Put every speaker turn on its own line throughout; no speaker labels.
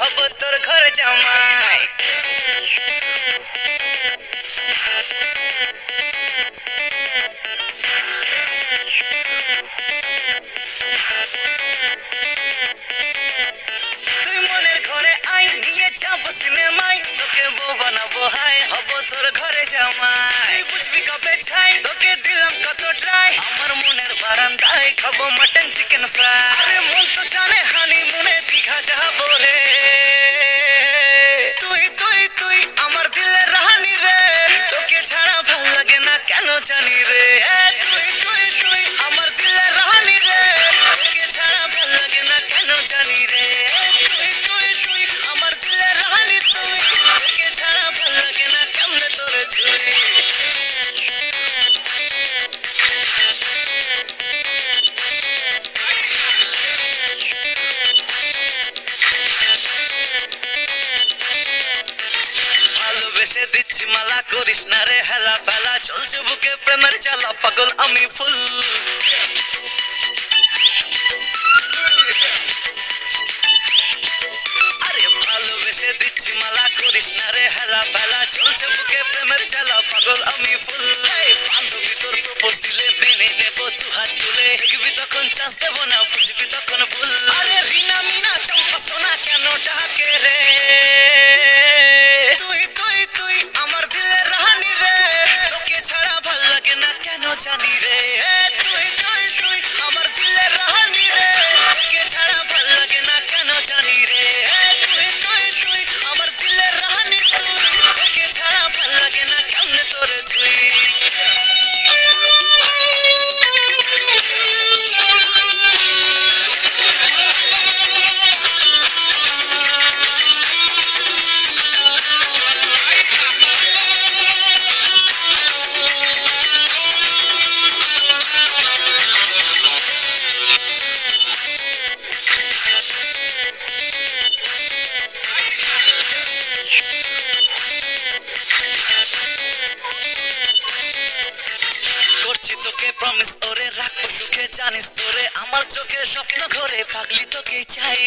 হব তোর ঘরে জামাই তুই মনের ঘরে আই নিয়ে যাবো সিনেমায় তোকে বউ বানাবো হাই হব তোর ঘরে জামাই বুঝবি কবে ছাই তোকে দিলাম কত ট্রাই আমার মনের বারান্দায় খাবো মটন চিকেন ফ্রাই আরে মন তো জানে হানিমুনে দীঘা যাবো রে তুই তুই তুই আমার দিলের রাহানি রে তোকে ছাড়া ভাল লাগে না কেন জানি রে তুই তুই তুই আমার দিলের রাহানি রে তোকে ছাড়া ভাল লাগে না কেন জানি রে তুই তুই তুই আমার দিলের রাহানি তুই তোকে ছাড়া ভাল লাগে না কেমনে তোরে তুই ভালোবেসে দিচ্ছি মালা করিস না রে হেলা ফেলা চলছে বুকে প্রেমের জ্বালা পাগল আমি ফুল আরে ভালোবেসে দিচ্ছি মালা করিস না রে হেলা ফেলা চলছে বুকে প্রেমের জ্বালা পাগল আমি ফুল বান্ধবী তোর প্রপোজ দিলে মেনে নেবো দু হাত তুলে দেখবি তখন চান্স দেবো না বুঝবি তখন ভুল আরে রিনা মিনা চম্পা সোনা কেন ডাকে রে তুই তুই তুই আমার দিলের রাহানি রে তোকে ছাড়া ভাল লাগে না কেন জানি রে তুই তুই তুই আমার দিলের রাহানি রে তোকে ছাড়া ভাল লাগে না কেন জানি রে তুই তুই তুই আমার দিলের রাহানি তুই তোকে ছাড়া ভাল লাগে না কেমনে তোরে তুই করছি তোকে প্রমিস ওরে রাখবো সুখে জানিস তোরে আমার চোখে স্বপ্ন ঘরে পাগলি তোকে চাই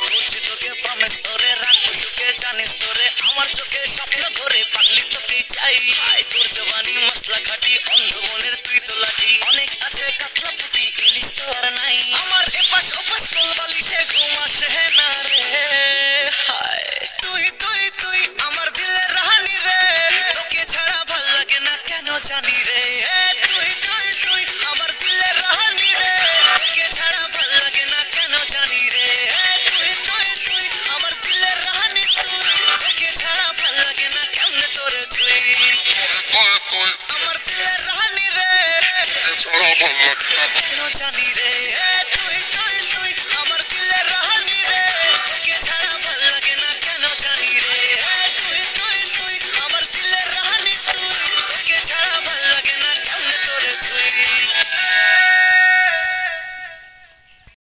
করছি তোকে প্রমিস ওরে রাখবো সুখে জানিস তোরে আমার চোখে স্বপ্ন ঘরে পাগলি তোকে চাই তোর জবানি মশলা ঘাটি অন্ধ মনের তুই তো লাঠি অনেক আছে কাতলা পুটি ইলিশ তো আর নাই আমার এপাশ ওপাশ কোল বালিশে ঘুম আসে না রে তুই তুই তুই আমার দিলের রাহানি রে তোকে ছাড়া ভাল লাগে না কেন জানি রে তুই তুই তুই আমার দিলের রাহানি রে তোকে ছাড়া ভাল লাগে না কেন জানি রে তুই তুই তুই আমার দিলের রাহানি তুই তোকে ছাড়া ভাল লাগে না কেমনে তোরে তুই আমার দিলের রাহানি রে তোকে ছাড়া ভাল লাগে না কেন জানি রে